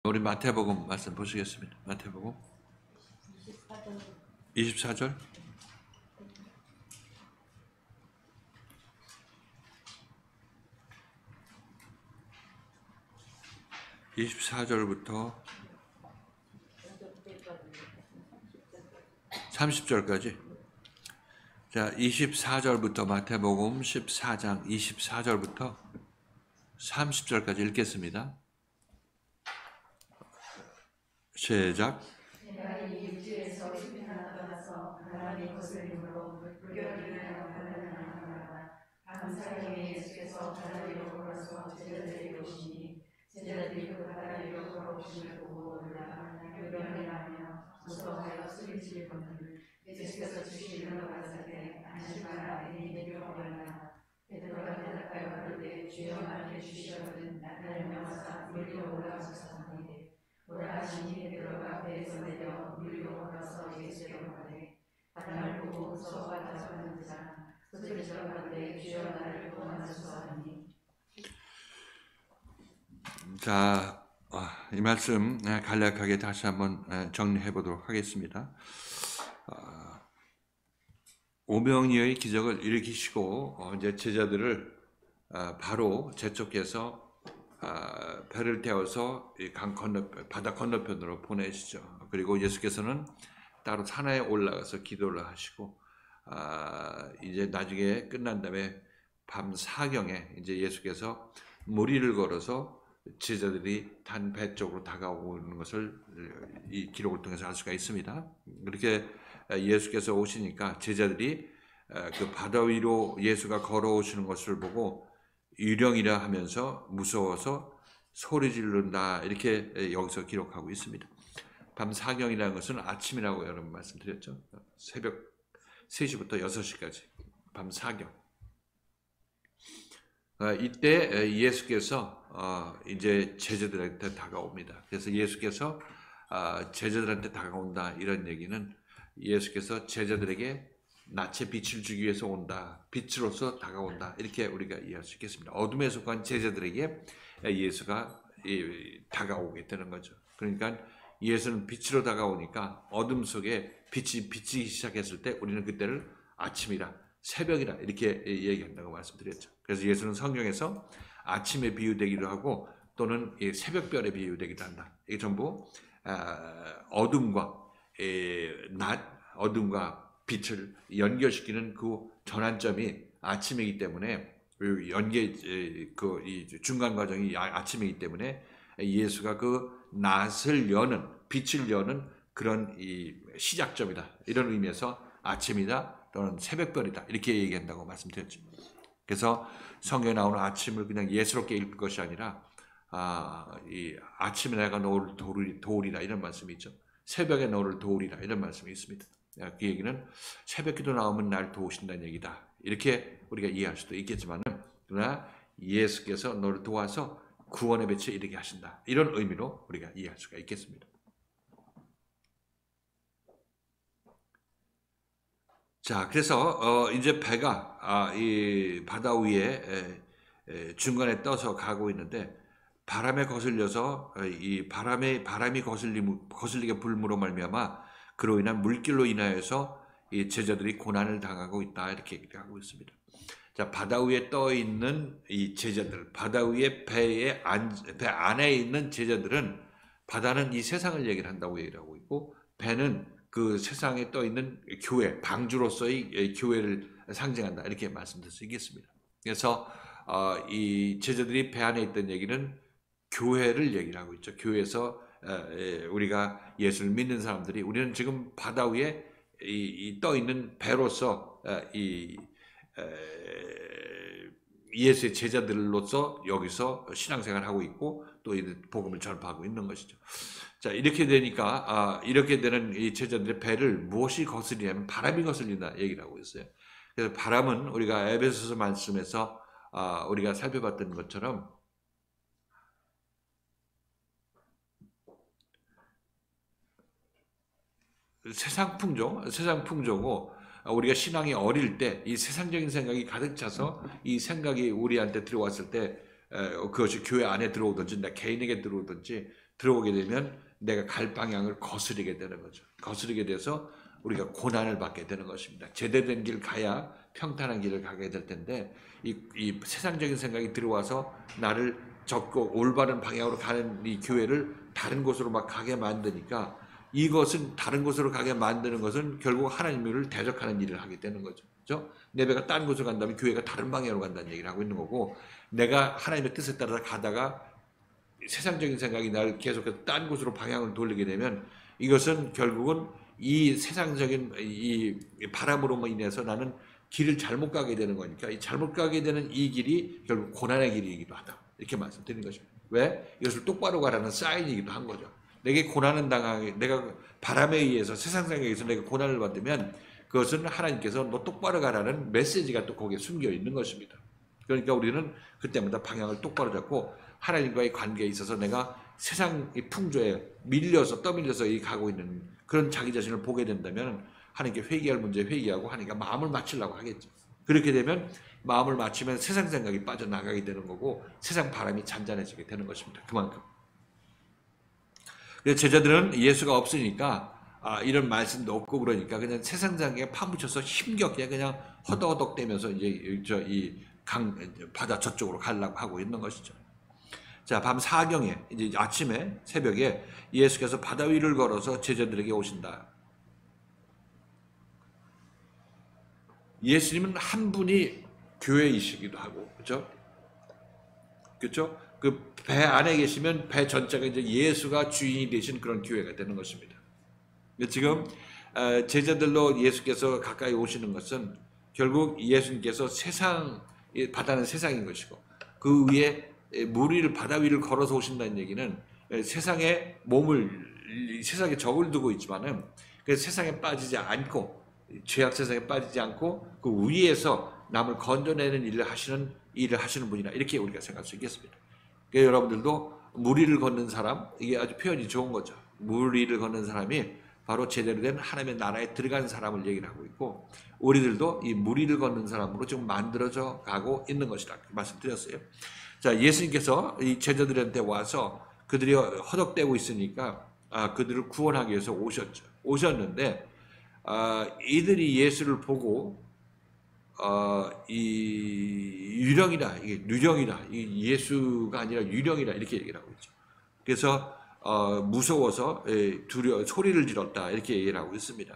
우리 마태복음 말씀 보시겠습니다. 마태복음 24절. 24절부터 30절까지. 자, 24절부터 마태복음 14장 24절부터 30절까지 읽겠습니다. 시작. 내가 이 육지에서 숲이 하나 떠나서 바람이 거슬림으로 물결을 하나하나 감사경에 예수께서 바다 위로 걸어서 제자들에게 오시니 제자들이 그 바다 위로 걸어오심을 보고 놀라 요령이라며 무서워하여 소리지를 걷는 예수께서 주시는 것 같을 안실 마라 내게로 오려나 베드로가 대답하여 그러되 주여 나에게 주시거든 나를 명하사 물 위로 올라가소서 하니 오라 하시니 베드로가 배에서 내려 물 위로 걸어서 예수께로 가되 바람을 보고 무서워하다 저는자 소리지어 가되 주여 나를 구원하소서 하니. 자, 이 말씀 간략하게 다시 한번 정리해 보도록 하겠습니다. 오병이어의 기적을 일으키시고 이제 제자들을 바로 제쪽에서 배를 태워서 바다 건너편으로 보내시죠. 그리고 예수께서는 따로 산에 올라가서 기도를 하시고 이제 나중에 끝난 다음에 밤 4경에 이제 예수께서 무리를 걸어서 제자들이 탄 배 쪽으로 다가오는 것을 이 기록을 통해서 알 수가 있습니다. 그렇게 예수께서 오시니까 제자들이 그 바다 위로 예수가 걸어오시는 것을 보고 유령이라 하면서 무서워서 소리 지른다, 이렇게 여기서 기록하고 있습니다. 밤 4경이라는 것은 아침이라고 여러분 말씀드렸죠. 새벽 3시부터 6시까지 밤 4경. 이때 예수께서 이제 제자들한테 다가옵니다. 그래서 예수께서 제자들한테 다가온다, 이런 얘기는 예수께서 제자들에게 낯의 빛을 주기 위해서 온다, 빛으로서 다가온다, 이렇게 우리가 이해할 수 있겠습니다. 어둠에 속한 제자들에게 예수가 다가오게 되는 거죠. 그러니까 예수는 빛으로 다가오니까 어둠 속에 빛이 비치기 시작했을 때 우리는 그때를 아침이라, 새벽이라 이렇게 얘기한다고 말씀드렸죠. 그래서 예수는 성경에서 아침에 비유되기도 하고 또는 새벽별에 비유되기도 한다. 이게 전부 어둠과 어둠과 빛을 연결시키는 그 전환점이 아침이기 때문에, 이 중간 과정이 아침이기 때문에 예수가 그 낯을 여는, 빛을 여는 그런 이 시작점이다, 이런 의미에서 아침이다 또는 새벽별이다, 이렇게 얘기한다고 말씀드렸죠. 그래서 성경에 나오는 아침을 그냥 예스럽게 읽을 것이 아니라 이 아침에 내가 너를 도우리라, 이런 말씀이 있죠. 새벽에 너를 도우리라, 이런 말씀이 있습니다. 그 얘기는 새벽기도 나오면 날 도우신다는 얘기다, 이렇게 우리가 이해할 수도 있겠지만, 그러나 예수께서 너를 도와서 구원의 배치에 이르게 하신다, 이런 의미로 우리가 이해할 수가 있겠습니다. 자, 그래서 이제 배가 이 바다 위에 중간에 떠서 가고 있는데, 바람에 거슬려서 이 바람이 거슬리게 불므로 말미암아 그로 인한 물길로 인하여서 이 제자들이 고난을 당하고 있다, 이렇게 얘기하고 있습니다. 자, 바다 위에 떠 있는 이 제자들, 바다 위에 배 안에 있는 제자들은, 바다는 이 세상을 얘기를 한다고 얘기를 하고 있고, 배는 그 세상에 떠 있는 교회, 방주로서의 교회를 상징한다, 이렇게 말씀드릴 수 있겠습니다. 그래서 이 제자들이 배 안에 있던 얘기는 교회를 얘기를 하고 있죠. 교회에서 우리가 예수를 믿는 사람들이, 우리는 지금 바다 위에 떠 있는 배로서 예수의 제자들로서 여기서 신앙생활을 하고 있고 또 복음을 전파하고 있는 것이죠. 자, 이렇게 되니까 이렇게 되는 이 제자들의 배를 무엇이 거슬리냐면 바람이 거슬린다 얘기를 하고 있어요. 그래서 바람은 우리가 에베소서 말씀에서 우리가 살펴봤던 것처럼 세상 풍조고, 우리가 신앙이 어릴 때 이 세상적인 생각이 가득 차서 이 생각이 우리한테 들어왔을 때 그것이 교회 안에 들어오든지 나 개인에게 들어오든지 들어오게 되면 내가 갈 방향을 거스르게 되는 거죠. 거스르게 돼서 우리가 고난을 받게 되는 것입니다. 제대로 된 길 가야 평탄한 길을 가게 될 텐데 이 세상적인 생각이 들어와서 나를 적고 올바른 방향으로 가는 이 교회를 다른 곳으로 막 가게 만드니까 이것은 다른 곳으로 가게 만드는 것은 결국 하나님을 대적하는 일을 하게 되는 거죠. 그렇죠? 내 배가 다른 곳으로 간다면 교회가 다른 방향으로 간다는 얘기를 하고 있는 거고 내가 하나님의 뜻에 따라 가다가 세상적인 생각이 나를 계속해서 딴 곳으로 방향을 돌리게 되면 이것은 결국은 이 세상적인 이 바람으로 인해서 나는 길을 잘못 가게 되는 거니까 이 잘못 가게 되는 이 길이 결국 고난의 길이기도 하다. 이렇게 말씀드리는 것입니다. 왜? 이것을 똑바로 가라는 사인이기도 한 거죠. 내게 고난은 당하게 내가 바람에 의해서 세상상에 의해서 내가 고난을 받으면 그것은 하나님께서 너 똑바로 가라는 메시지가 또 거기에 숨겨 있는 것입니다. 그러니까 우리는 그때마다 방향을 똑바로 잡고 하나님과의 관계에 있어서 내가 세상의 풍조에 밀려서 떠밀려서 가고 있는 그런 자기 자신을 보게 된다면 하나님께 회개할 문제 회개하고 하나님과 마음을 맞추려고 하겠죠. 그렇게 되면 마음을 맞추면 세상 생각이 빠져나가게 되는 거고 세상 바람이 잔잔해지게 되는 것입니다. 그만큼. 그래서 제자들은 예수가 없으니까 이런 말씀도 없고 그러니까 그냥 세상 생각에 파묻혀서 힘겹게 그냥 허덕허덕대면서 이제 이 바다 저쪽으로 가려고 하고 있는 것이죠. 자, 밤 4경에 이제 아침에 새벽에 예수께서 바다 위를 걸어서 제자들에게 오신다. 예수님은 한 분이 교회이시기도 하고, 그렇죠? 그렇죠? 그 배 안에 계시면 배 전체가 이제 예수가 주인이 되신 그런 교회가 되는 것입니다. 지금 제자들로 예수께서 가까이 오시는 것은 결국 예수님께서 바다는 세상인 것이고 그 위에 물 위를 바다 위를 걸어서 오신다는 얘기는 세상에 세상에 적을 두고 있지만은 그 세상에 빠지지 않고 죄악 세상에 빠지지 않고 그 위에서 남을 건져내는 일을 하시는 분이라 이렇게 우리가 생각할 수 있겠습니다. 그러니까 여러분들도 물 위를 걷는 사람 이게 아주 표현이 좋은 거죠. 물 위를 걷는 사람이 바로 제대로 된 하나님의 나라에 들어간 사람을 얘기를 하고 있고 우리들도 이 물 위를 걷는 사람으로 지금 만들어져 가고 있는 것이라 말씀드렸어요. 자, 예수님께서 이 제자들한테 와서 그들이 허덕대고 있으니까 그들을 구원하기 위해서 오셨는데 이들이 예수를 보고 이 유령이다, 이게 유령이다, 이 예수가 아니라 유령이다 이렇게 얘기를 하고 있죠. 그래서 무서워서 소리를 질렀다 이렇게 얘기를 하고 있습니다.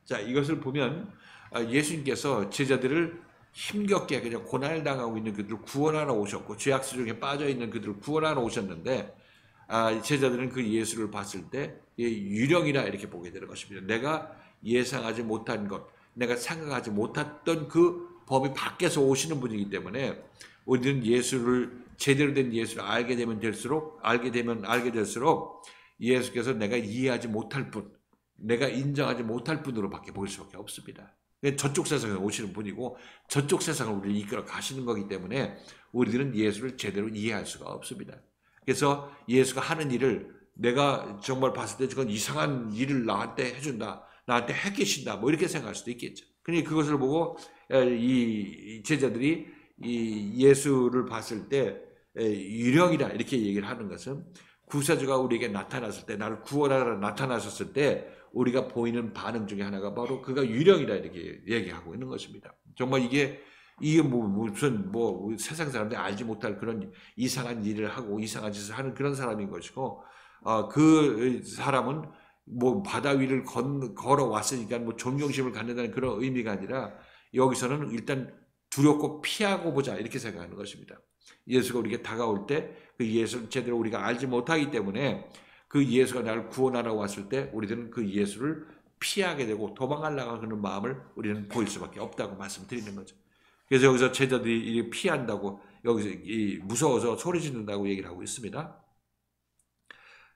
자, 이것을 보면 예수님께서 제자들을 힘겹게 그냥 고난을 당하고 있는 그들을 구원하러 오셨고 죄악 수중에 빠져 있는 그들을 구원하러 오셨는데 제자들은 그 예수를 봤을 때 유령이라 이렇게 보게 되는 것입니다. 내가 예상하지 못한 것, 내가 생각하지 못했던 그 범위 밖에서 오시는 분이기 때문에 우리는 제대로 된 예수를 알게 될수록 예수께서 내가 이해하지 못할 분, 내가 인정하지 못할 분으로밖에 보일 수밖에 없습니다. 저쪽 세상에 오시는 분이고 저쪽 세상을 우리를 이끌어 가시는 거기 때문에 우리들은 예수를 제대로 이해할 수가 없습니다. 그래서 예수가 하는 일을 내가 정말 봤을 때 그건 이상한 일을 나한테 해준다, 나한테 해계신다 뭐 이렇게 생각할 수도 있겠죠. 그러니 그것을 보고 이 제자들이 이 예수를 봤을 때 유령이다 이렇게 얘기를 하는 것은 구세주가 우리에게 나타났을 때 나를 구원하러 나타나셨을 때 우리가 보이는 반응 중에 하나가 바로 그가 유령이다 이렇게 얘기하고 있는 것입니다. 정말 이게 무슨 세상 사람들이 알지 못할 그런 이상한 일을 하고 이상한 짓을 하는 그런 사람인 것이고 그 사람은 바다 위를 걸어왔으니까 존경심을 갖는다는 그런 의미가 아니라 여기서는 일단 두렵고 피하고 보자 이렇게 생각하는 것입니다. 예수가 우리에게 다가올 때 그 예수를 제대로 우리가 알지 못하기 때문에 그 예수가 나를 구원하러 왔을 때 우리들은 그 예수를 피하게 되고 도망가려고 하는 마음을 우리는 보일 수밖에 없다고 말씀드리는 거죠. 그래서 여기서 제자들이 피한다고 여기서 무서워서 소리 짓는다고 얘기를 하고 있습니다.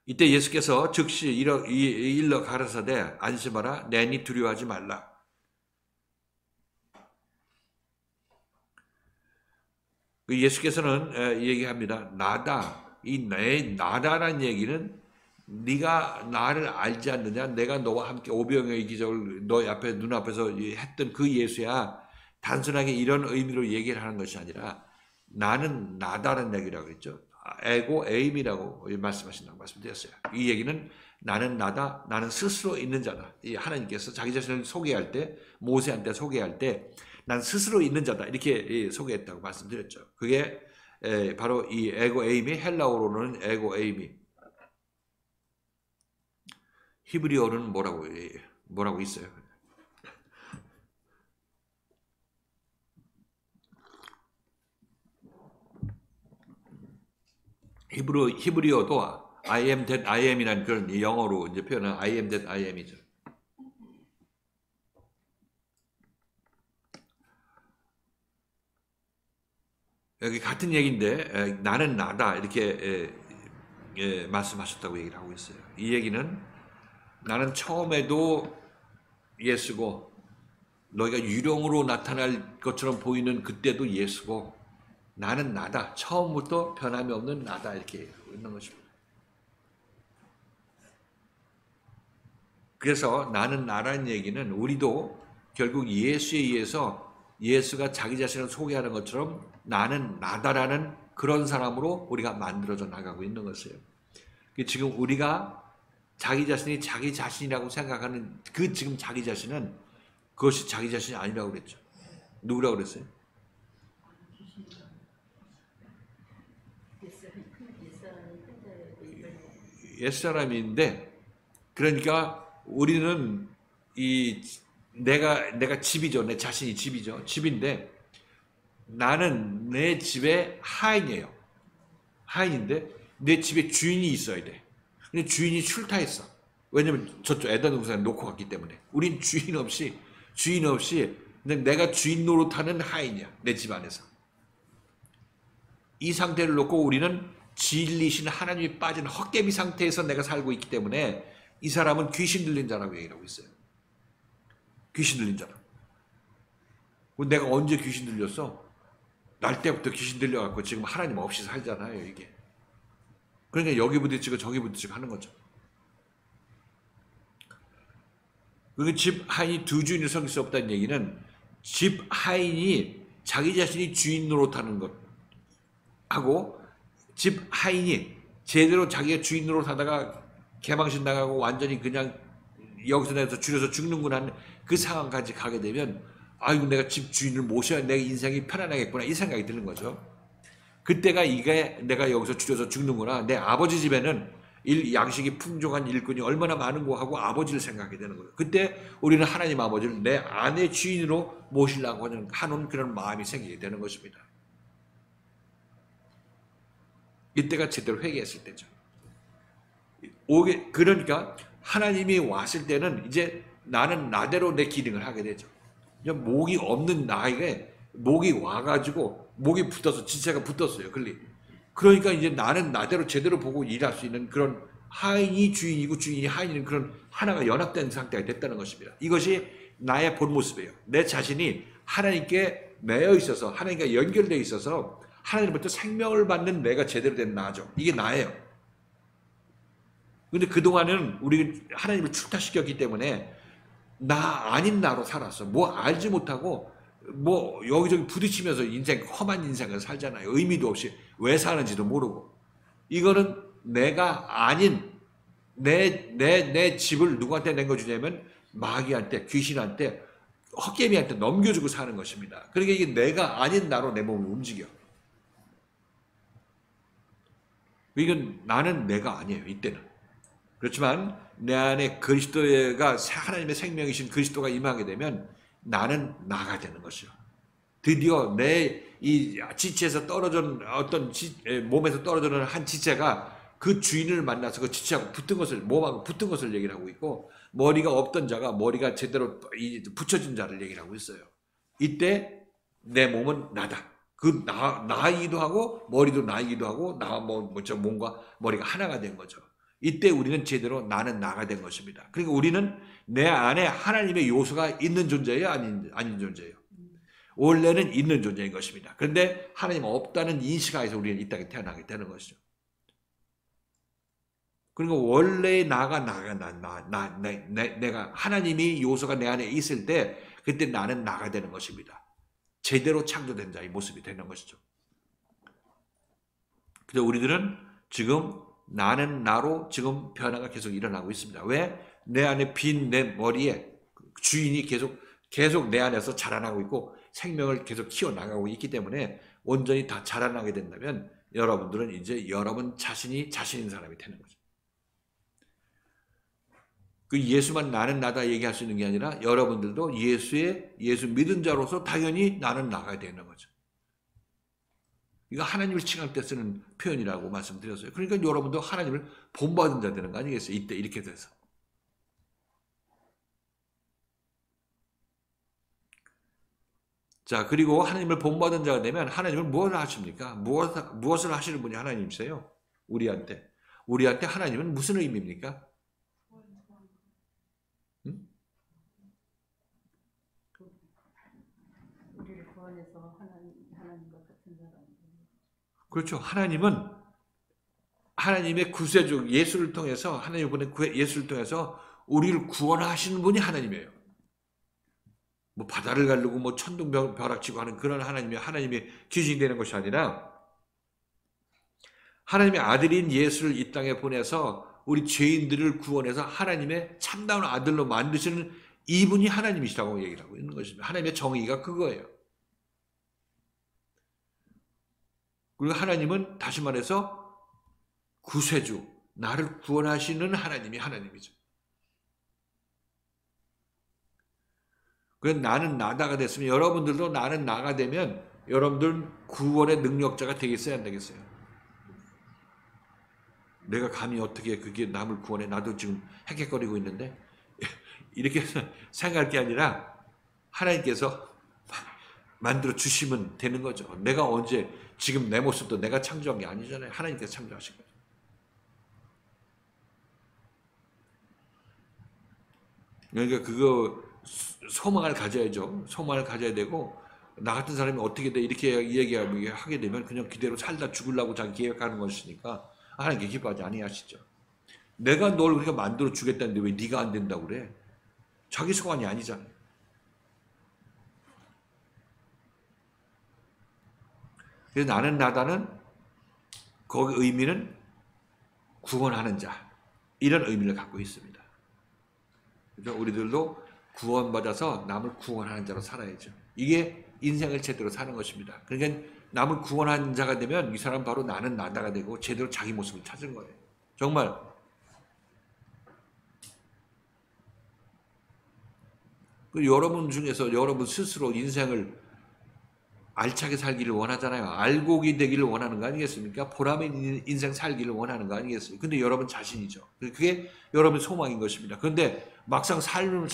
이때 예수께서 즉시 일러 가라사대 안심하라 내니 두려워하지 말라. 예수께서는 얘기합니다. 나다. 나다라는 얘기는 네가 나를 알지 않느냐? 내가 너와 함께 오병이어의 기적을 너 앞에 눈앞에서 했던 그 예수야. 단순하게 이런 의미로 얘기를 하는 것이 아니라 나는 나다라는 얘기라고 했죠. 에고 에임이라고 말씀하신다고 말씀드렸어요. 이 얘기는 나는 나다, 나는 스스로 있는 자다. 이 하나님께서 자기 자신을 소개할 때, 모세한테 소개할 때, 난 스스로 있는 자다 이렇게 소개했다고 말씀드렸죠. 그게 바로 이 에고 에임이, 헬라어로는 에고 에임이, 히브리어로는 뭐라고 있어요? 히브리어도 I am that I am이라는 그런 영어로 이제 표현한 I am that I am이죠. 여기 같은 얘기인데 나는 나다 이렇게 말씀하셨다고 얘기를 하고 있어요. 이 얘기는 나는 처음에도 예수고 너희가 유령으로 나타날 것처럼 보이는 그때도 예수고 나는 나다. 처음부터 변함이 없는 나다 이렇게 있는 것입니다. 그래서 나는 나라는 얘기는 우리도 결국 예수에 의해서 예수가 자기 자신을 소개하는 것처럼 나는 나다라는 그런 사람으로 우리가 만들어져 나가고 있는 것이에요. 지금 우리가 자기 자신이 자기 자신이라고 생각하는 그 지금 자기 자신은 그것이 자기 자신이 아니라고 그랬죠. 누구라고 그랬어요? 옛사람인데 그러니까 우리는 이 내가 집이죠. 내 자신이 집이죠. 집인데 나는 내 집의 하인이에요. 하인인데 내 집에 주인이 있어야 돼. 근데 주인이 출타했어. 왜냐면 저쪽 에덴 동산에 놓고 갔기 때문에. 우린 주인 없이 그냥 내가 주인 노릇하는 하인이야. 내 집 안에서. 이 상태를 놓고 우리는 진리신 하나님이 빠진 헛개비 상태에서 내가 살고 있기 때문에 이 사람은 귀신 들린 자라고 얘기를 하고 있어요. 귀신 들린 자라. 내가 언제 귀신 들렸어? 날 때부터 귀신 들려갖고 지금 하나님 없이 살잖아요, 이게. 그러니까 여기 부딪히고 저기 부딪히고 하는 거죠. 그 집 하인이 두 주인을 섬길 수 없다는 얘기는 집 하인이 자기 자신이 주인 노릇하는 것 하고 집 하인이 제대로 자기가 주인 노릇하다가 개망신 나가고 완전히 그냥 여기서 내서 줄여서 죽는구나 하는 그 상황까지 가게 되면 아이고 내가 집 주인을 모셔야 내 인생이 편안하겠구나 이 생각이 드는 거죠. 그때가 이게 내가 여기서 줄여서 죽는구나. 내 아버지 집에는 양식이 풍족한 일꾼이 얼마나 많은 거 하고 아버지를 생각하게 되는 거예요. 그때 우리는 하나님 아버지를 내 아내 주인으로 모시려고 하는 그런 마음이 생기게 되는 것입니다. 이때가 제대로 회개했을 때죠. 그러니까 하나님이 왔을 때는 이제 나는 나대로 내 기능을 하게 되죠. 목이 없는 나에게 목이 와가지고 목이 붙어서 지체가 붙었어요. 그러니까 이제 나는 나대로 제대로 보고 일할 수 있는 그런 하인이 주인이고 주인이 하인인 그런 하나가 연합된 상태가 됐다는 것입니다. 이것이 나의 본 모습이에요. 내 자신이 하나님께 매여 있어서 하나님과 연결되어 있어서 하나님부터 생명을 받는 내가 제대로 된 나죠. 이게 나예요. 근데 그동안은 우리 하나님을 출타시켰기 때문에 나 아닌 나로 살았어. 뭐 알지 못하고 뭐 여기저기 부딪히면서 험한 인생을 살잖아요. 의미도 없이 왜 사는지도 모르고. 이거는 내가 아닌 내 집을 누구한테 남겨주냐면 마귀한테, 귀신한테, 헛개미한테 넘겨주고 사는 것입니다. 그러니까 이게 내가 아닌 나로 내 몸을 움직여. 이건 나는 내가 아니에요. 이때는. 그렇지만 내 안에 그리스도가 하나님의 생명이신 그리스도가 임하게 되면 나는 나가 되는 것이요. 드디어 내 이 지체에서 떨어진 어떤 몸에서 떨어지는 한 지체가 그 주인을 만나서 그 지체하고 붙은 것을 몸하고 붙은 것을 얘기를 하고 있고 머리가 없던 자가 머리가 제대로 붙여진 자를 얘기를 하고 있어요. 이때 내 몸은 나다. 그 나이기도 하고 머리도 나이기도 하고 몸과 머리가 하나가 된 거죠. 이때 우리는 제대로 나는 나가 된 것입니다. 그러니까 우리는 내 안에 하나님의 요소가 있는 존재예요? 아닌 존재예요? 원래는 있는 존재인 것입니다. 그런데 하나님 없다는 인식하에서 우리는 이 땅에 태어나게 되는 것이죠. 그리고 원래 내가 하나님이 요소가 내 안에 있을 때 그때 나는 나가 되는 것입니다. 제대로 창조된 자의 모습이 되는 것이죠. 그래서 우리들은 지금 나는 나로 지금 변화가 계속 일어나고 있습니다. 왜? 내 안에 빈 내 머리에 주인이 계속 내 안에서 자라나고 있고 생명을 계속 키워나가고 있기 때문에 온전히 다 자라나게 된다면 여러분들은 이제 여러분 자신이 자신인 사람이 되는 거죠. 그 예수만 나는 나다 얘기할 수 있는 게 아니라 여러분들도 예수 믿은 자로서 당연히 나는 나가 되는 거죠. 이거 하나님을 칭할 때 쓰는 표현이라고 말씀드렸어요. 그러니까 여러분도 하나님을 본받은 자 되는 거 아니겠어요? 이때 이렇게 돼서. 자, 그리고 하나님을 본받은 자가 되면 하나님은 무엇을 하십니까? 무엇을 하시는 분이 하나님이세요? 우리한테 하나님은 무슨 의미입니까? 응? 우리를 구원해서 하나님과 같은 사람. 그렇죠. 하나님은 하나님의 구세주 예수를 통해서 하나님 보낸 예수를 통해서 우리를 구원하시는 분이 하나님이에요. 뭐 바다를 가르고 뭐 천둥 벼락치고 하는 그런 하나님의 귀신이 되는 것이 아니라 하나님의 아들인 예수를 이 땅에 보내서 우리 죄인들을 구원해서 하나님의 참다운 아들로 만드시는 이분이 하나님이시라고 얘기를 하고 있는 것입니다. 하나님의 정의가 그거예요. 그리고 하나님은 다시 말해서 구세주, 나를 구원하시는 하나님이 하나님이죠. 그래서 나는 나다가 됐으면 여러분들도 나는 나가 되면 여러분들은 구원의 능력자가 되겠어요? 안 되겠어요? 내가 감히 어떻게 그게 남을 구원해? 나도 지금 헥헥거리고 있는데 이렇게 생각할 게 아니라 하나님께서 만들어 주시면 되는 거죠. 내가 언제 지금 내 모습도 내가 창조한 게 아니잖아요. 하나님께서 창조하신 거죠. 그러니까 그거 소망을 가져야죠. 소망을 가져야 되고 나 같은 사람이 어떻게 돼 이렇게 얘기하게 되면 그냥 그대로 살다 죽으려고 자기 계획하는 것이니까 하나님께 기뻐하지 아니하시죠. 내가 널 우리가 만들어 주겠다는데 왜 네가 안 된다고 그래? 자기 소원이 아니잖아요. 그래서 나는 나다는 거기 의미는 구원하는 자 이런 의미를 갖고 있습니다. 그래서 우리들도 구원받아서 남을 구원하는 자로 살아야죠. 이게 인생을 제대로 사는 것입니다. 그러니까 남을 구원하는 자가 되면 이 사람 바로 나는 나다가 되고 제대로 자기 모습을 찾은 거예요. 정말 여러분 중에서 여러분 스스로 인생을 알차게 살기를 원하잖아요. 알곡이 되기를 원하는 거 아니겠습니까? 보람 있는 인생 살기를 원하는 거 아니겠습니까? 근데 여러분 자신이죠. 그게 여러분 소망인 것입니다. 그런데 막상 삶을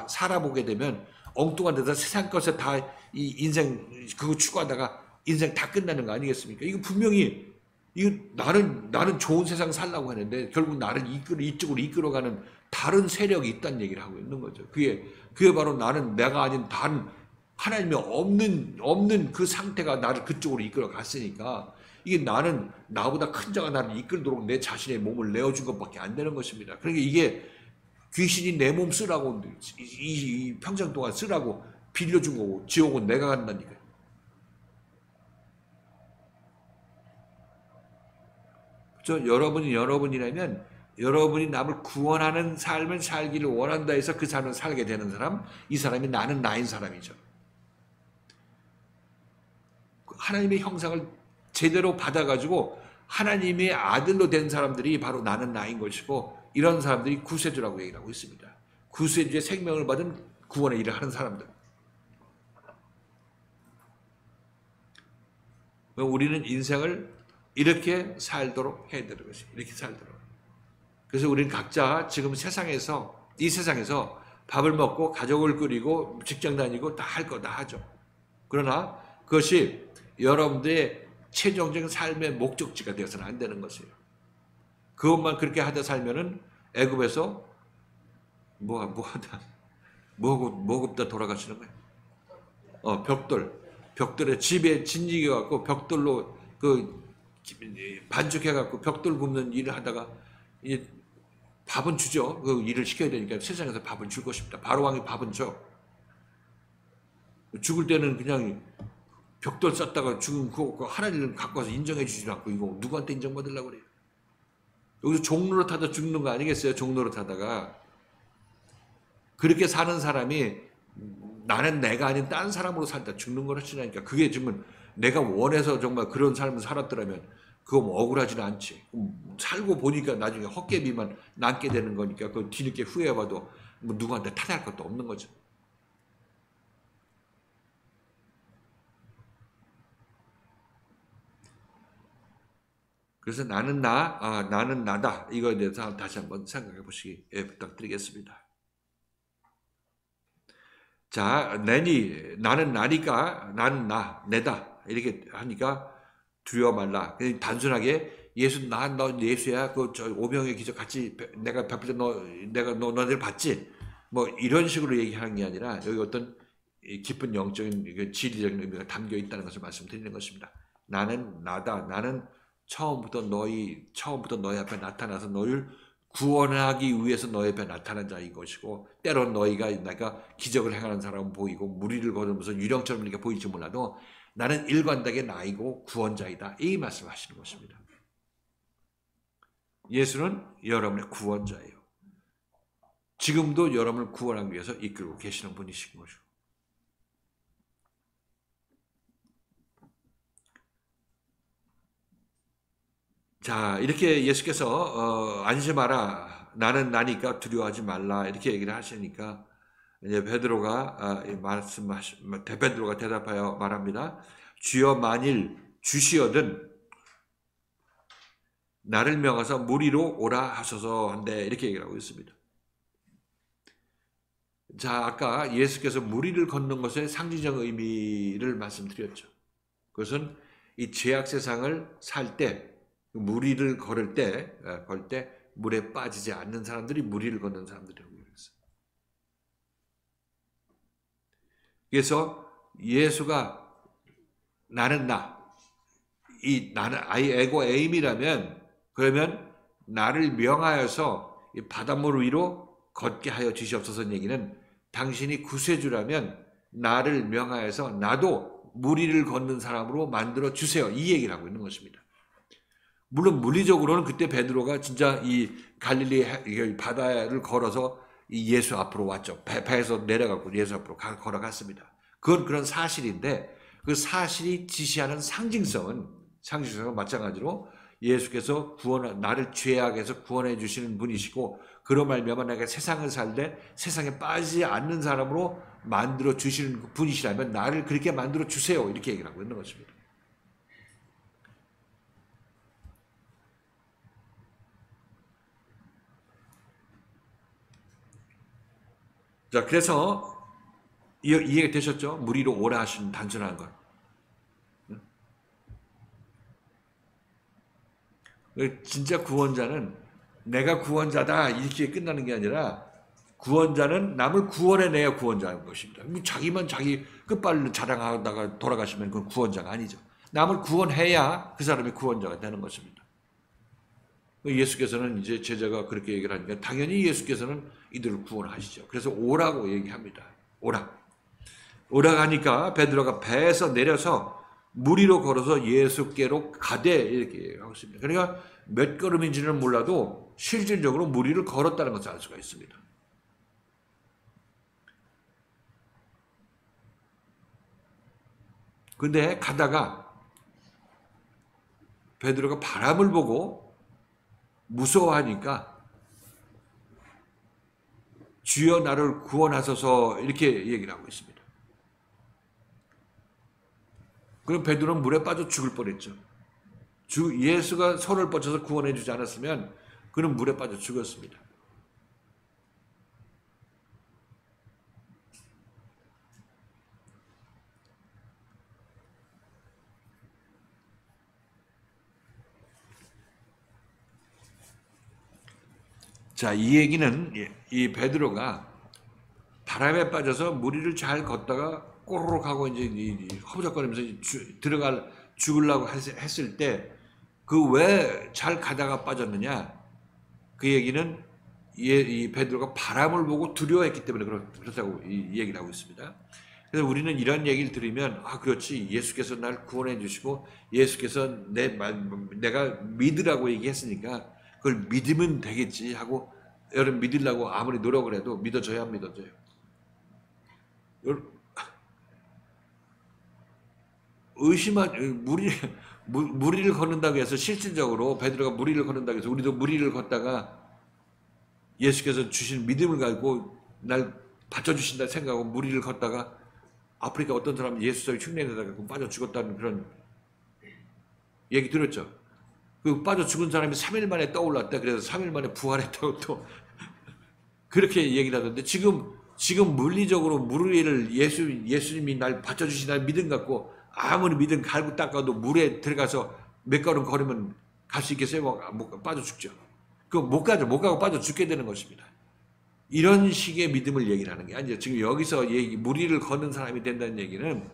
살아보게 되면 엉뚱한 데다 세상 것에 다 이 인생 그거 추구하다가 인생 다 끝나는 거 아니겠습니까? 이거 분명히 이거 나는 좋은 세상 살라고 하는데 결국 나를 이쪽으로 이끌어가는 다른 세력이 있다는 얘기를 하고 있는 거죠. 그게 바로 나는 내가 아닌 다른 하나님이 없는 그 상태가 나를 그쪽으로 이끌어 갔으니까 이게 나는 나보다 큰 자가 나를 이끌도록 내 자신의 몸을 내어준 것밖에 안 되는 것입니다. 그러니까 이게 귀신이 내 몸 쓰라고 이 평생 동안 쓰라고 빌려준 거고 지옥은 내가 간다니까요. 그렇죠? 여러분이라면 여러분이 남을 구원하는 삶을 살기를 원한다 해서 그 삶을 살게 되는 사람, 이 사람이 나는 나인 사람이죠. 하나님의 형상을 제대로 받아가지고 하나님의 아들로 된 사람들이 바로 나는 나인 것이고 이런 사람들이 구세주라고 얘기를 하고 있습니다. 구세주의 생명을 받은 구원의 일을 하는 사람들. 우리는 인생을 이렇게 살도록 해야 되는 것입니다. 이렇게 살도록. 그래서 우리는 각자 지금 이 세상에서 밥을 먹고 가족을 꾸리고 직장 다니고 다 할 거 다 하죠. 그러나 그것이 여러분들의 최종적인 삶의 목적지가 되어서는 안 되는 것이에요. 그것만 그렇게 하다 살면은 애굽에서 뭐하다 돌아가시는 거예요. 벽돌에 집에 진지게 갖고 벽돌로 반죽해 갖고 벽돌 굽는 일을 하다가 이제 밥은 주죠. 그 일을 시켜야 되니까 세상에서 밥을 줄 것입니다. 바로 왕이 밥은 줘. 죽을 때는 그냥 벽돌 쐈다가 죽은 그 하나님을 갖고 와서 인정해 주지 않고 이거 누구한테 인정받으려고 그래요? 여기서 종로를 타다 죽는 거 아니겠어요? 종로를 타다가. 그렇게 사는 사람이 나는 내가 아닌 다른 사람으로 살다 죽는 걸 하시니까 그게 지금 내가 원해서 정말 그런 삶을 살았더라면 그거 뭐 억울하지는 않지. 살고 보니까 나중에 헛개비만 남게 되는 거니까 그 뒤늦게 후회해봐도 뭐 누구한테 탓할 것도 없는 거죠. 그래서 나는 나는 나다. 이거에 대해서 다시 한번 생각해 보시기 부탁드리겠습니다. 자, 나는 나니까 나는 내다. 이렇게 하니까 두려워 말라. 그냥 단순하게 예수 너 예수야. 그 저 오병의 기적 같이 내가 베풀 때 내가 너네들 봤지. 뭐 이런 식으로 얘기하는 게 아니라 여기 어떤 깊은 영적인 지리적인 의미가 담겨 있다는 것을 말씀드리는 것입니다. 나는 나다. 나는 처음부터 너희 앞에 나타나서 너희를 구원하기 위해서 너희 앞에 나타난 자인 것이고, 때론 너희가 내가 기적을 행하는 사람은 보이고 무리를 걸으면서 유령처럼 이렇게 보일지 몰라도 나는 일관되게 나이고 구원자이다. 이 말씀하시는 것입니다. 예수는 여러분의 구원자예요. 지금도 여러분을 구원하기 위해서 이끌고 계시는 분이신 것이고. 자, 이렇게 예수께서 안심하라. 나는 나니까 두려워하지 말라. 이렇게 얘기를 하시니까 이제 베드로가 베드로가 대답하여 말합니다. 주여 만일 주시어든 나를 명하사 무리로 오라 하소서 한데 이렇게 얘기를 하고 있습니다. 자, 아까 예수께서 무리를 걷는 것의 상징적 의미를 말씀드렸죠. 그것은 이 죄악 세상을 살 때 무리를 걸을 때 물에 빠지지 않는 사람들이 무리를 걷는 사람들이라고 그랬어요. 그래서 예수가 나는 나는 에고 에임이라면 그러면 나를 명하여서 이 바닷물 위로 걷게 하여 주시옵소서. 얘기는 당신이 구세주라면 나를 명하여서 나도 무리를 걷는 사람으로 만들어 주세요. 이 얘기를 하고 있는 것입니다. 물론 물리적으로는 그때 베드로가 진짜 이 갈릴리 바다를 걸어서 이 예수 앞으로 왔죠. 배에서 내려가고 예수 앞으로 걸어갔습니다. 그건 그런 사실인데 그 사실이 지시하는 상징성은 마찬가지로 예수께서 나를 죄악에서 구원해 주시는 분이시고 그로 말미암아 내가 세상을 살되 세상에 빠지지 않는 사람으로 만들어 주시는 분이시라면 나를 그렇게 만들어 주세요. 이렇게 얘기를 하고 있는 것입니다. 자, 그래서 이해가 되셨죠? 무리로 오라 하신 단순한 것. 진짜 구원자는 내가 구원자다 이렇게 끝나는 게 아니라 구원자는 남을 구원해내야 구원자인 것입니다. 자기만 자기 끝발을 자랑하다가 돌아가시면 그건 구원자가 아니죠. 남을 구원해야 그 사람이 구원자가 되는 것입니다. 예수께서는 이제 제자가 그렇게 얘기를 하니까 당연히 예수께서는 이들을 구원하시죠. 그래서 오라고 얘기합니다. 오라 하니까 베드로가 배에서 내려서 무리로 걸어서 예수께로 가되 이렇게 하고 있습니다. 그러니까 몇 걸음인지는 몰라도 실질적으로 무리를 걸었다는 것을 알 수가 있습니다. 근데 가다가 베드로가 바람을 보고 무서워하니까 주여 나를 구원하소서 이렇게 얘기를 하고 있습니다. 그럼 베드로는 물에 빠져 죽을 뻔했죠. 예수가 손을 뻗쳐서 구원해 주지 않았으면 그는 물에 빠져 죽었습니다. 자, 이 얘기는 이 베드로가 바람에 빠져서 무리를 잘 걷다가 꼬르륵 하고 이제 허우적거리면서 죽으려고 했을 때 그 왜 잘 가다가 빠졌느냐? 그 얘기는 이 베드로가 바람을 보고 두려워했기 때문에 그렇다고 이 얘기를 하고 있습니다. 그래서 우리는 이런 얘기를 들으면 아 그렇지 예수께서 날 구원해 주시고 예수께서 내가 믿으라고 얘기했으니까 그걸 믿으면 되겠지 하고 여러분 믿으려고 아무리 노력을 해도 믿어져야 안 믿어져요. 무리를 걷는다고 해서 실질적으로 베드로가 무리를 걷는다고 해서 우리도 무리를 걷다가 예수께서 주신 믿음을 가지고 날 받쳐주신다 생각하고 무리를 걷다가 아프리카 어떤 사람은 예수를 흉내내다가 빠져 죽었다는 그런 얘기 들었죠. 그 빠져 죽은 사람이 3일 만에 떠올랐다. 그래서 3일 만에 부활했다고 또 그렇게 얘기를 하던데 지금 물리적으로 무리를 예수님이 날 받쳐주신다는 믿음 갖고 아무리 믿음 갈고 닦아도 물에 들어가서 몇 걸음 걸으면 갈 수 있겠어요? 빠져 죽죠. 그거 못 가고 빠져 죽게 되는 것입니다. 이런 식의 믿음을 얘기를 하는 게 아니죠. 지금 여기서 무리를 걷는 사람이 된다는 얘기는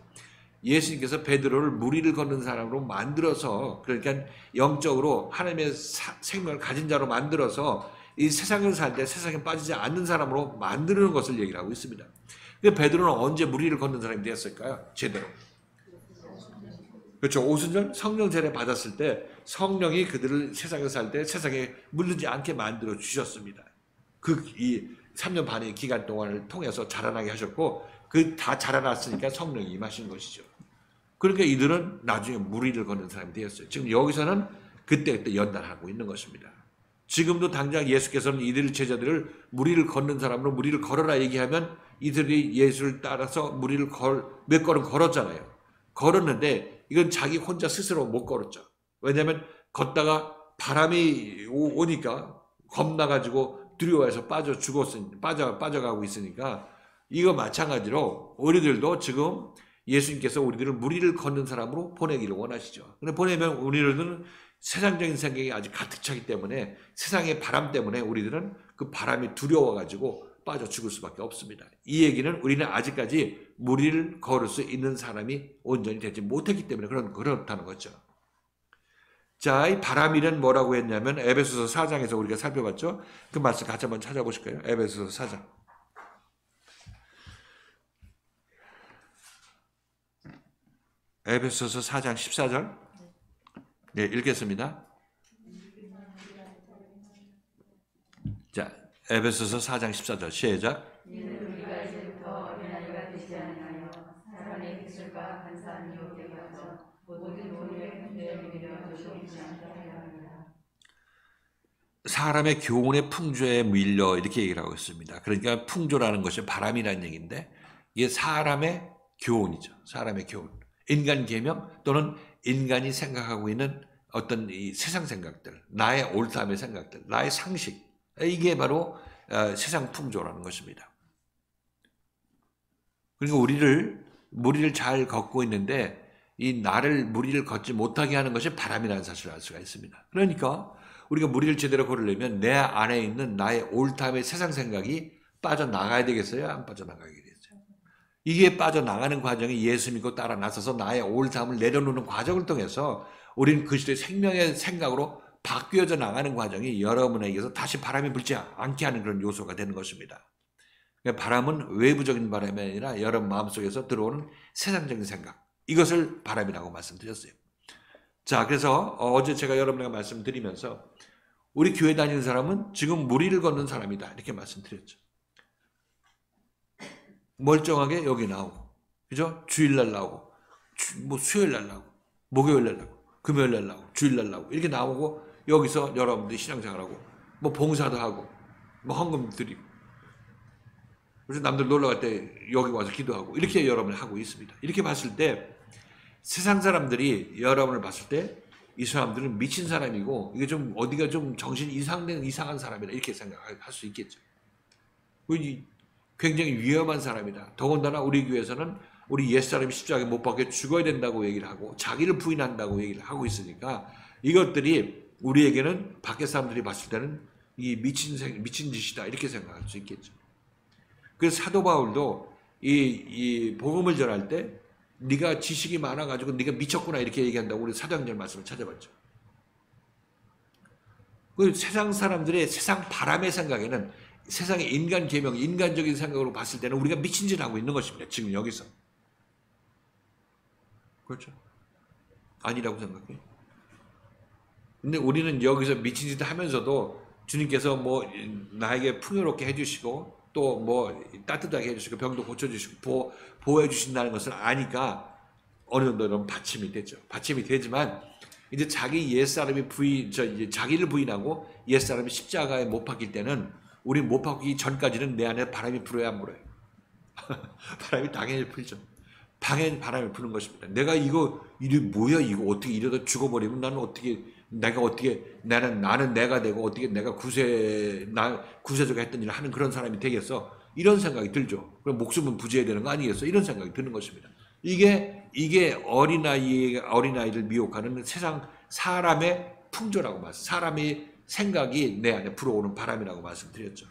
예수님께서 베드로를 무리를 걷는 사람으로 만들어서 그러니까 영적으로 하나님의 생명을 가진 자로 만들어서 이 세상을 살 때 세상에 빠지지 않는 사람으로 만드는 것을 얘기를 하고 있습니다. 베드로는 언제 무리를 걷는 사람이 되었을까요? 제대로. 그렇죠. 오순절 성령 세례 받았을 때 성령이 그들을 세상에 살 때 세상에 물들지 않게 만들어 주셨습니다. 이 3년 반의 기간 동안을 통해서 자라나게 하셨고 다 자라났으니까 성령이 임하신 것이죠. 그러니까 이들은 나중에 무리를 걷는 사람이 되었어요. 지금 여기서는 그때 연단하고 있는 것입니다. 지금도 당장 예수께서는 이들 제자들을 무리를 걷는 사람으로 무리를 걸어라 얘기하면 이들이 예수를 따라서 무리를 몇 걸음 걸었잖아요. 걸었는데 이건 자기 혼자 스스로 못 걸었죠. 왜냐하면 걷다가 바람이 오니까 겁나가지고 두려워해서 빠져가고 있으니까 이거 마찬가지로 우리들도 지금 예수님께서 우리들을 무리를 걷는 사람으로 보내기를 원하시죠. 근데 보내면 우리들은 세상적인 생각이 아직 가득 차기 때문에 세상의 바람 때문에 우리들은 그 바람이 두려워가지고 빠져 죽을 수밖에 없습니다. 이 얘기는 우리는 아직까지 무리를 걸을 수 있는 사람이 온전히 되지 못했기 때문에 그렇다는 거죠. 자, 이 바람이란 뭐라고 했냐면 에베소서 4장에서 우리가 살펴봤죠. 그 말씀 같이 한번 찾아보실까요? 에베소서 4장. 에베소서 4장 14절. 네, 읽겠습니다. 자, 에베소서 4장 14절 시작. 이는 우리가 이제부터 어린아이가 되지 아니하여 사람의 기술과 간사한 유혹에 빠져 모든 논리의 풍조에 밀려 도시오지 않게 하려 합니다. 사람의 교훈의 풍조에 밀려 이렇게 얘기를 하고 있습니다. 그러니까 풍조라는 것이 바람이라는 얘기인데 이게 사람의 교훈이죠. 사람의 교훈. 인간 계명 또는 인간이 생각하고 있는 어떤 이 세상 생각들, 나의 옳다함의 생각들, 나의 상식, 이게 바로 세상 풍조라는 것입니다. 그러니까 무리를 잘 걷고 있는데 이 무리를 걷지 못하게 하는 것이 바람이라는 사실을 알 수가 있습니다. 그러니까 우리가 무리를 제대로 걸으려면 내 안에 있는 나의 옳다함의 세상 생각이 빠져나가야 되겠어요? 안 빠져나가게 되겠어요? 이게 빠져나가는 과정이 예수 믿고 따라 나서서 나의 옳다함을 내려놓는 과정을 통해서 우리는 그리스도의 생명의 생각으로 바뀌어져 나가는 과정이 여러분에게서 다시 바람이 불지 않게 하는 그런 요소가 되는 것입니다. 그러니까 바람은 외부적인 바람이 아니라 여러분 마음속에서 들어오는 세상적인 생각, 이것을 바람이라고 말씀드렸어요. 자, 그래서 어제 제가 여러분에게 말씀드리면서 우리 교회 다니는 사람은 지금 무리를 걷는 사람이다 이렇게 말씀드렸죠. 멀쩡하게 여기 나오고, 그죠? 주일날 나오고, 수요일날 나오고, 목요일날 나오고, 금요일날 나오고, 주일날 나오고 이렇게 나오고 여기서 여러분들이 신앙생활하고 봉사도 하고 헌금 드리고 그래서 남들 놀러 갈 때 여기 와서 기도하고 이렇게 여러분이 하고 있습니다. 이렇게 봤을 때 세상 사람들이 여러분을 봤을 때 이 사람들은 미친 사람이고 이게 좀 어디가 좀 정신이 이상한 사람이다 이렇게 생각할 수 있겠죠. 굉장히 위험한 사람이다. 더군다나 우리 교회에서는 우리 옛사람이 십자가에 못 박혀 죽어야 된다고 얘기를 하고 자기를 부인한다고 얘기를 하고 있으니까 이것들이 우리에게는 밖에 사람들이 봤을 때는 이 미친 짓이다 이렇게 생각할 수 있겠죠. 그래서 사도 바울도 이 복음을 전할 때 네가 지식이 많아가지고 네가 미쳤구나 이렇게 얘기한다고 우리 사도행전 말씀을 찾아봤죠. 그 세상 사람들의 세상 바람의 생각에는 세상의 인간 계명, 인간적인 생각으로 봤을 때는 우리가 미친 짓을 하고 있는 것입니다. 지금 여기서. 그렇죠? 아니라고 생각해요. 근데 우리는 여기서 미친 짓을 하면서도 주님께서 뭐 나에게 풍요롭게 해주시고 또 뭐 따뜻하게 해주시고 병도 고쳐주시고 보호해 주신다는 것을 아니까 어느 정도는 받침이 되죠. 받침이 되지만 이제 자기 옛사람이 이제 자기를 부인하고 옛사람이 십자가에 못 박힐 때는 우리 못 박히기 전까지는 내 안에 바람이 불어야 안 불어요. 바람이 당연히 불죠. 당연히 바람이 부는 것입니다. 내가 이게 뭐야 이거 어떻게 이러다 죽어버리면 나는 내가 되고 어떻게 내가 구세주가 했던 일을 하는 그런 사람이 되겠어? 이런 생각이 들죠. 그럼 목숨은 부지해야 되는 거 아니겠어? 이런 생각이 드는 것입니다. 이게 어린아이를 미혹하는 세상 사람의 풍조라고 사람의 생각이 내 안에 불어오는 바람이라고 말씀드렸죠.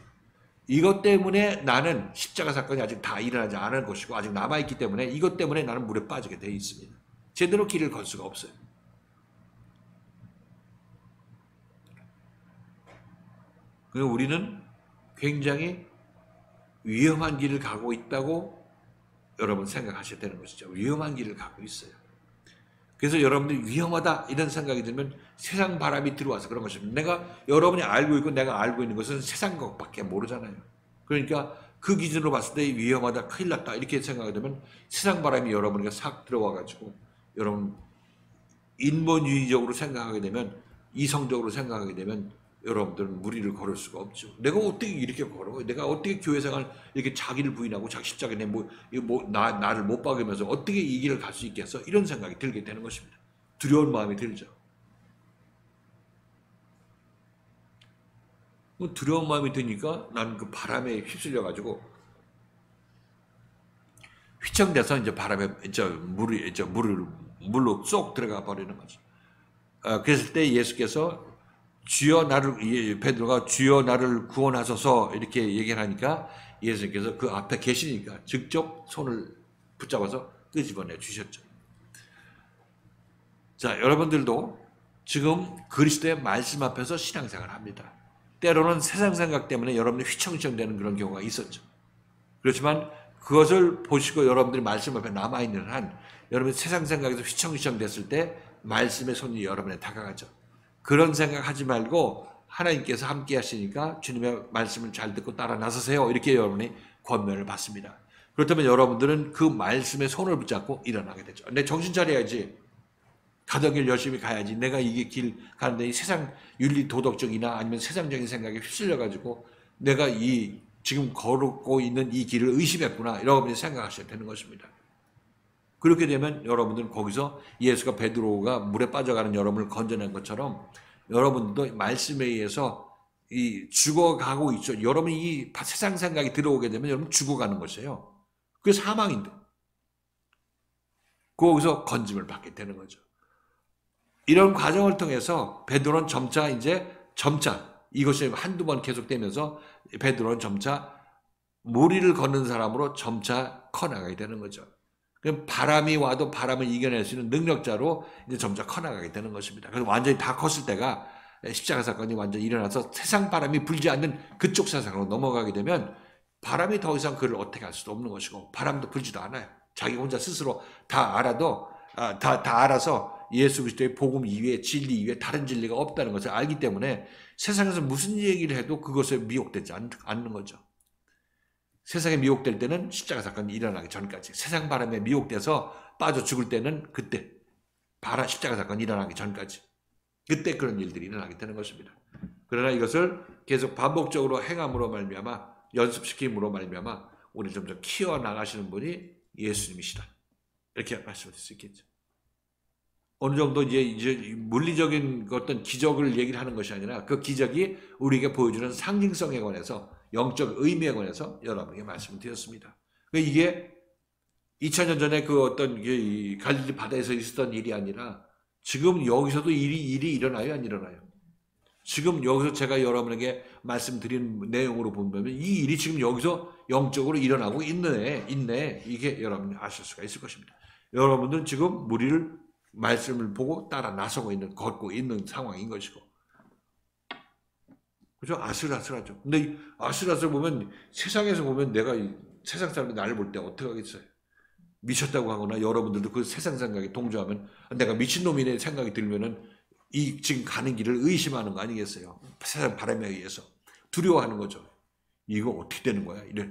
이것 때문에 나는 십자가 사건이 아직 다 일어나지 않은 것이고 아직 남아있기 때문에 이것 때문에 나는 물에 빠지게 되어 있습니다. 제대로 길을 걸 수가 없어요. 그래서 우리는 굉장히 위험한 길을 가고 있다고 여러분 생각하셔야 되는 것이죠. 위험한 길을 가고 있어요. 그래서 여러분들이 위험하다 이런 생각이 들면 세상 바람이 들어와서 그런 것입니다. 여러분이 알고 있고 내가 알고 있는 것은 세상 것밖에 모르잖아요. 그러니까 그 기준으로 봤을 때 위험하다, 큰일 났다 이렇게 생각이 되면 세상 바람이 여러분에게 싹 들어와 가지고 여러분 인본주의적으로 생각하게 되면 이성적으로 생각하게 되면 여러분들은 무리를 걸을 수가 없죠. 내가 어떻게 이렇게 걸어? 내가 어떻게 교회 생활 이렇게 자기를 부인하고 자기 십자가에 나를 못 박으면서 어떻게 이 길을 갈 수 있겠어? 이런 생각이 들게 되는 것입니다. 두려운 마음이 들죠. 두려운 마음이 드니까 나는 그 바람에 휩쓸려 가지고 휘청돼서 이제 바람에 물로 쏙 들어가 버리는 거죠. 그랬을 때 예수께서 베드로가 주여 나를 구원하소서 이렇게 얘기를 하니까 예수님께서 그 앞에 계시니까 직접 손을 붙잡아서 끄집어내 주셨죠. 자, 여러분들도 지금 그리스도의 말씀 앞에서 신앙생활을 합니다. 때로는 세상 생각 때문에 여러분이 휘청휘청 되는 그런 경우가 있었죠. 그렇지만 그것을 보시고 여러분들이 말씀 앞에 남아있는 한 여러분이 세상 생각에서 휘청휘청 됐을 때 말씀의 손이 여러분에 다가가죠. 그런 생각하지 말고 하나님께서 함께 하시니까 주님의 말씀을 잘 듣고 따라 나서세요. 이렇게 여러분이 권면을 받습니다. 그렇다면 여러분들은 그 말씀에 손을 붙잡고 일어나게 되죠. 내 정신 차려야지. 가던 길 열심히 가야지. 내가 이게 길 가는데 이 세상 윤리 도덕적이나 아니면 세상적인 생각에 휩쓸려가지고 내가 지금 걸고 있는 이 길을 의심했구나. 여러분이 생각하셔야 되는 것입니다. 그렇게 되면 여러분들은 거기서 예수가 베드로가 물에 빠져가는 여러분을 건져낸 것처럼 여러분도 말씀에 의해서 죽어가고 있죠. 여러분이 이 세상 생각이 들어오게 되면 여러분 죽어가는 것이에요. 그게 사망인데. 거기서 건짐을 받게 되는 거죠. 이런 과정을 통해서 베드로는 점차 이것이 한두 번 계속되면서 베드로는 점차 무리를 걷는 사람으로 점차 커나가게 되는 거죠. 바람이 와도 바람을 이겨낼 수 있는 능력자로 이제 점차 커나가게 되는 것입니다. 그래서 완전히 다 컸을 때가 십자가 사건이 완전히 일어나서 세상 바람이 불지 않는 그쪽 세상으로 넘어가게 되면 바람이 더 이상 그를 어떻게 할 수도 없는 것이고 바람도 불지도 않아요. 자기 혼자 스스로 다 알아서 예수 그리스도의 복음 이외에 진리 이외에 다른 진리가 없다는 것을 알기 때문에 세상에서 무슨 얘기를 해도 그것에 미혹되지 않는 거죠. 세상에 미혹될 때는 십자가 사건이 일어나기 전까지, 세상 바람에 미혹돼서 빠져 죽을 때는 그때 십자가 사건이 일어나기 전까지, 그때 그런 일들이 일어나게 되는 것입니다. 그러나 이것을 계속 반복적으로 행함으로 말미암아 연습시킴으로 말미암아 우리 점점 키워나가시는 분이 예수님이시다. 이렇게 말씀드릴 수 있겠죠. 어느 정도 이제 물리적인 어떤 기적을 얘기를 하는 것이 아니라 그 기적이 우리에게 보여주는 상징성에 관해서 영적 의미에 관해서 여러분에게 말씀을 드렸습니다. 이게 2000년 전에 그 어떤 갈릴리 바다에서 있었던 일이 아니라 지금 여기서도 일이 일어나요, 안 일어나요? 지금 여기서 제가 여러분에게 말씀드린 내용으로 보면 이 일이 지금 여기서 영적으로 일어나고 있네. 이게 여러분이 아실 수가 있을 것입니다. 여러분들은 지금 말씀을 보고 따라 걷고 있는 상황인 것이고. 그죠? 아슬아슬하죠. 근데 아슬아슬 보면 세상에서 보면 세상 사람이 나를 볼 때 어떻게 하겠어요? 미쳤다고 하거나 여러분들도 그 세상 생각에 동조하면 내가 미친놈이네 생각이 들면은 이 지금 가는 길을 의심하는 거 아니겠어요? 세상 바람에 의해서 두려워하는 거죠. 이거 어떻게 되는 거야? 이래.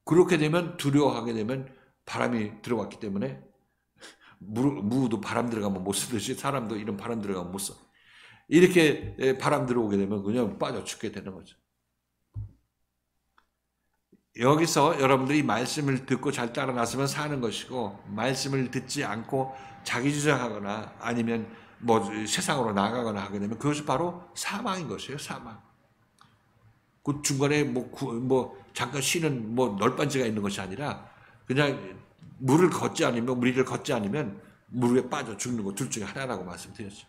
그렇게 되면 두려워하게 되면 바람이 들어왔기 때문에 무도 바람 들어가면 못 쓰듯이 사람도 이런 바람 들어가면 못 써. 이렇게 바람 들어오게 되면 그냥 빠져 죽게 되는 거죠. 여기서 여러분들이 말씀을 듣고 잘 따라 나서면 사는 것이고 말씀을 듣지 않고 자기 주장하거나 아니면 뭐 세상으로 나가거나 하게 되면 그것이 바로 사망인 것이에요. 사망. 그 중간에 뭐 잠깐 쉬는 뭐 널빤지가 있는 것이 아니라 그냥 물을 걷지 않으면 무리를 걷지 않으면 물에 빠져 죽는 것 둘 중에 하나라고 말씀드렸죠.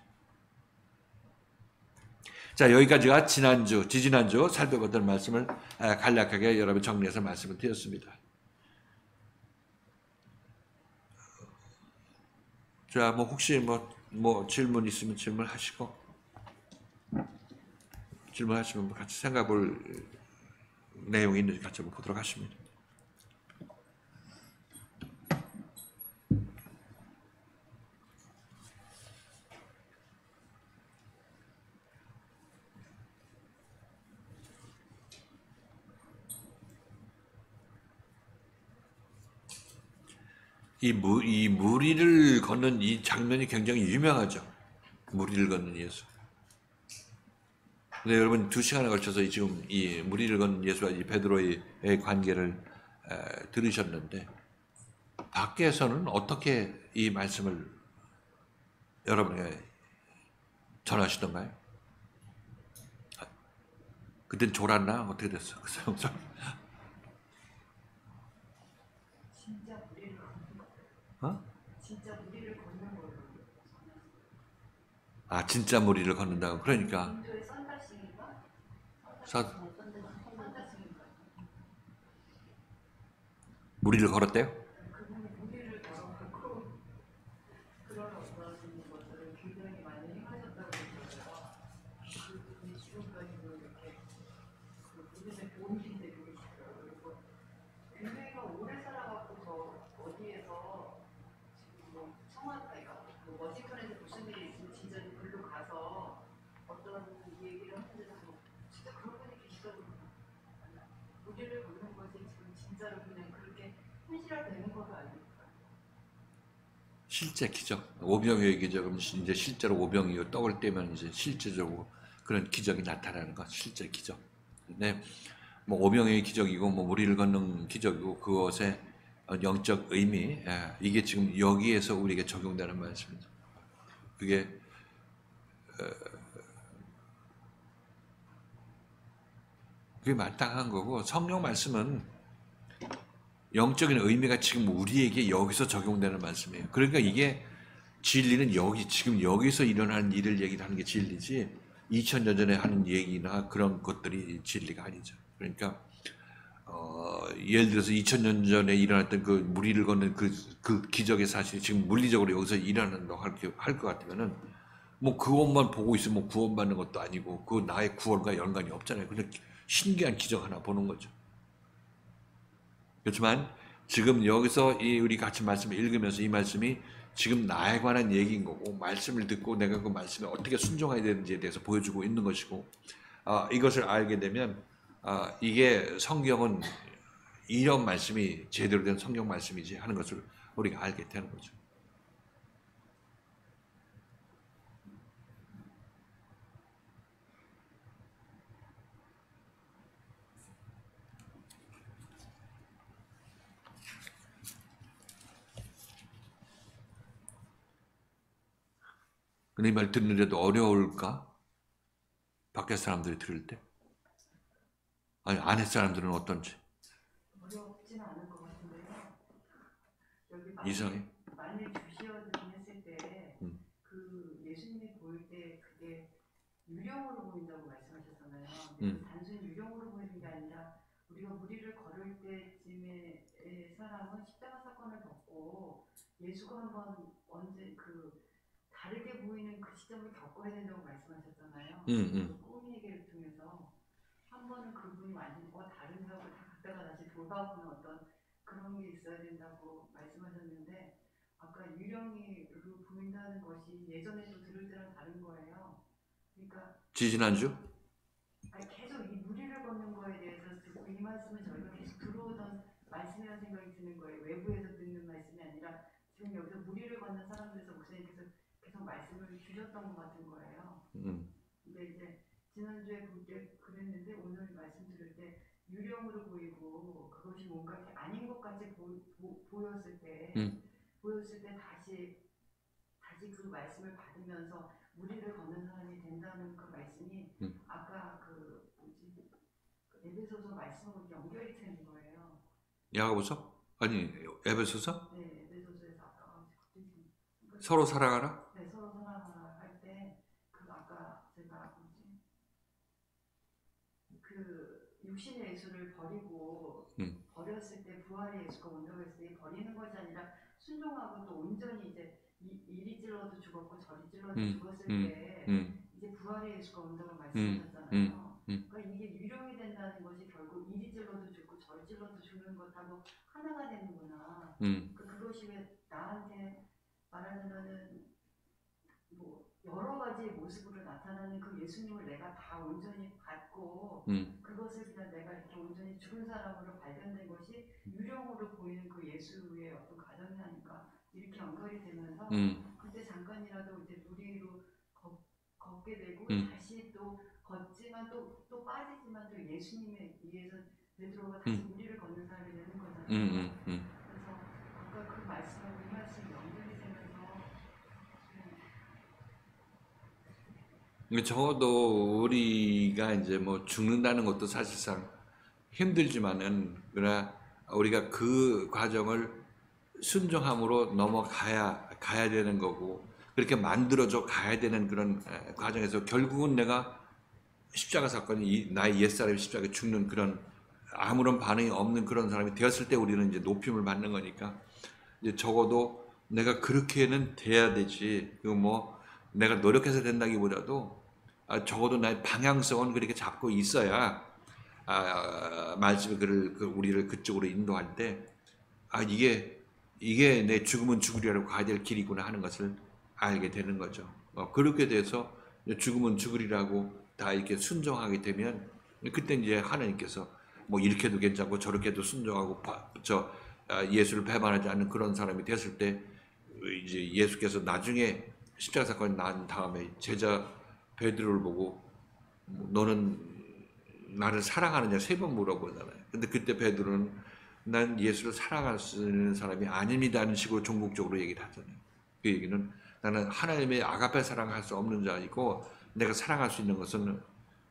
자, 여기까지가 지지난주 살펴봤던 말씀을 간략하게 여러분 정리해서 말씀을 드렸습니다. 자, 뭐 혹시 뭐 질문 있으면 질문하시고 질문하시면 같이 생각해 볼 내용이 있는지 같이 한번 보도록 하십니다. 이 무리를 걷는 이 장면이 굉장히 유명하죠. 무리를 걷는 예수. 근데 여러분 2시간에 걸쳐서 지금 이 무리를 걷는 예수와 이 베드로의 관계를 들으셨는데 밖에서는 어떻게 이 말씀을 여러분에게 전하시던가요? 그땐 졸았나? 어떻게 됐어? 그 사람. 진짜 무리를 걷는 거. 어? 진짜 무리를 걷는 걸로. 아, 진짜 무리를 걷는다고. 그러니까 인도의 썬다싱인가? 서- 썬다싱인가? 무리를 걸었대요? 그분이 무리를 걸어갖고 그런 어떤 것들을 굉장히 많이 행하셨다고 그러더라고요. 그분이 지금까지도 이렇게 그 무리를 도우신 데 계시더라고요. 그리고 굉장히 오래 살아갖고 저 어디에서 지금 뭐 청와대가 그 워싱턴에서 무슨 일이 있으면 진짜 글로 가서 어떤 얘기를 하는데도 진짜 그런 분이 계시더라고요. 무리를 걷는 것이 지금 진짜로 그냥 그렇게 현실화되는 거로 알고 있어요. 실제 기적. 오병이어의 기적은 이제 실제로 오병이어 떡을 떼면 이제 실제적으로 그런 기적이 나타나는 것. 실제 기적. 네. 뭐 오병이어의 기적이고 뭐 무리를 걷는 기적이고 그것의 영적 의미, 이게 지금 여기에서 우리에게 적용되는 말씀입니다. 그게 마땅한 거고 성령 말씀은 영적인 의미가 지금 우리에게 여기서 적용되는 말씀이에요. 그러니까 이게 진리는 지금 여기서 일어나는 일을 얘기를 하는 게 진리지 2000년 전에 하는 얘기나 그런 것들이 진리가 아니죠. 그러니까 예를 들어서 2000년 전에 일어났던 그 무리를 걷는 그 기적의 사실이 지금 물리적으로 여기서 일어난다고 할 것 같으면은 뭐 그것만 보고 있으면 구원받는 것도 아니고 그 나의 구원과 연관이 없잖아요. 그냥 신기한 기적 하나 보는 거죠. 그렇지만 지금 여기서 우리 같이 말씀을 읽으면서 이 말씀이 지금 나에 관한 얘기인 거고 말씀을 듣고 내가 그 말씀에 어떻게 순종해야 되는지에 대해서 보여주고 있는 것이고 이것을 알게 되면 이게 성경은 이런 말씀이 제대로 된 성경 말씀이지 하는 것을 우리가 알게 되는 거죠. 근데 이 말 듣는데도 어려울까? 밖에 사람들이 들을 때? 아니 안에 사람들은 어떤지? 어렵지는 않을 것 같은데요. 여기 이상해? 만일 주시어드긴 했을 때 음. 그 예수님이 보일 때 그게 유령으로 보인다고 말씀하셨잖아요. 단순히 유령으로 보이는 게 아니라 우리가 무리를 걸을 때쯤에 사람은 십자가 사건을 겪고 예수가 한번 언제 그 다르게 보이는 그 시점을 겪어야 된다고 말씀하셨잖아요. 그 꿈 얘기를 통해서 한 번은 그분이 완전히 다른 사람을 다 갖다가 다시 돌아오는 어떤 그런 게 있어야 된다고 말씀하셨는데 아까 유령으로 보인다는 것이 예전에도 들을 때랑 다른 거예요. 그러니까 지지난주? 아니, 계속 이 무리를 걷는 거에 대해서 듣고 이 말씀은 저희가 계속 들어오던 말씀이라는 생각이 드는 거예요. 외부에서 듣는 말씀이 아니라 지금 여기서 무리를 걷는 사람들에서 목사님께서 계속 말씀을 주셨던 것 같은 거예요. 근데 이제 지난주에 볼 때 그랬는데 오늘 말씀 들을 때 유령으로 보이고 그것이 뭔가 이렇게 아닌 것 같이 보였을 때 다시 그 말씀을 받으면서 무리를 걷는 사람이 된다는 그 말씀이 아까 그 뭐지 에베소서 말씀하고 연결이 되는 거예요. 야고보서? 아니 에베소서? 네, 에베소서에서 아까 서로 사랑하라? 네, 서로 사랑하라 할 때 그 아까 제가 뭐지 그 육신의 예수를 버리고 버렸을 때 부활의 예수가 온다고 했을 때 버리는 것이 아니라 순종하고 또 온전히 이제 이리 찔러도 죽었고 저리 찔러도 죽었을 때 이제 부활의 예수가 온다고 말씀하셨잖아요. 그러니까 이게 유령이 된다는 것이 결국 이리 찔러도 죽고 저리 찔러도 죽는 것하고 하나가 되는구나. 그것이 왜 나한테 말하자면은 뭐 여러 가지의 모습으로 나타나는 그 예수님을 내가 다 온전히 받고 그것을 그냥 내가 이렇게 온전히 죽은 사람으로 발견된 것이 유령으로 보이는 그 예수의 어떤 가정이 하니까 이렇게 연결이 되면서 그때 잠깐이라도 이제 무리로 걷게 되고 다시 또 걷지만 또 빠지지만 또 예수님에 의해서 베드로가 다시 무리를 걷는 사람이 되는 거잖아요. 그래서 아까 그 말씀하고 이 말씀이 연결이 되면서 적어도 우리가 이제 뭐 죽는다는 것도 사실상 힘들지만은 그러나 우리가 그 과정을 순종함으로 가야 되는 거고 그렇게 만들어져 가야 되는 그런 과정에서 결국은 내가 십자가 사건이 나의 옛사람이 십자가에 죽는 그런 아무런 반응이 없는 그런 사람이 되었을 때 우리는 이제 높임을 받는 거니까 이제 적어도 내가 그렇게는 돼야 되지. 그리고 뭐 내가 노력해서 된다기보다도 적어도 나의 방향성은 그렇게 잡고 있어야 말씀이 우리를 그쪽으로 인도할 때 이게 내 죽으면 죽으리라고 가야 될 길이구나 하는 것을 알게 되는 거죠. 그렇게 돼서 죽으면 죽으리라고 다 이렇게 순종하게 되면 그때 이제 하나님께서 뭐 이렇게도 괜찮고 저렇게도 순종하고 예수를 배반하지 않는 그런 사람이 됐을 때 이제 예수께서 나중에 십자가 사건이 난 다음에 제자 베드로를 보고 너는 나를 사랑하느냐 3번 물어보잖아요. 근데 그때 베드로는 난 예수를 사랑할 수 있는 사람이 아닙니다는 식으로 종국적으로 얘기를 하잖아요. 그 얘기는 나는 하나님의 아가페 사랑할 수 없는 자이고 내가 사랑할 수 있는 것은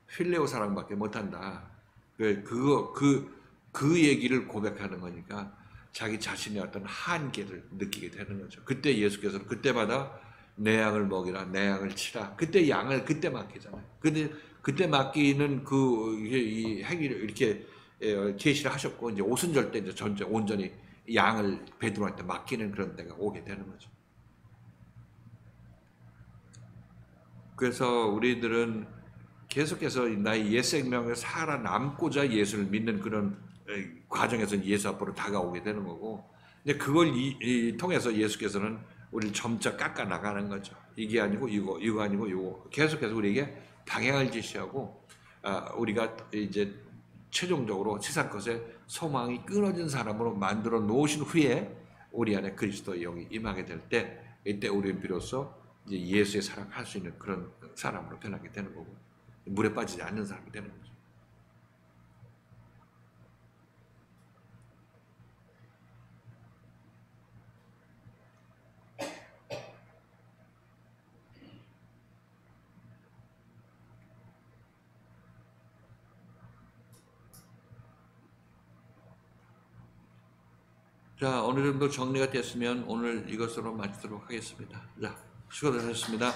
필레오 사랑밖에 못한다. 그 얘기를 고백하는 거니까 자기 자신의 어떤 한계를 느끼게 되는 거죠. 그때 예수께서는 그때마다 내 양을 먹이라, 내 양을 치라. 그때 양을 그때 맡기잖아요. 근데 그때 맡기는 이 행위를 이렇게 제시를 하셨고 이제 오순절 때 이제 온전히 양을 베드로한테 맡기는 그런 때가 오게 되는 거죠. 그래서 우리들은 계속해서 나의 옛 생명을 살아남고자 예수를 믿는 그런 과정에서 예수 앞으로 다가오게 되는 거고, 근데 그걸 통해서 예수께서는 우리를 점차 깎아 나가는 거죠. 이게 아니고 이거 아니고 이거 계속해서 우리에게 방향을 제시하고 우리가 이제 최종적으로 세상 것에 소망이 끊어진 사람으로 만들어 놓으신 후에 우리 안에 그리스도의 영이 임하게 될 때 이때 우리는 비로소 이제 예수의 사랑할 수 있는 그런 사람으로 변하게 되는 거고 물에 빠지지 않는 사람이 되는 거죠. 자, 어느 정도 정리가 됐으면 오늘 이것으로 마치도록 하겠습니다. 자, 수고하셨습니다.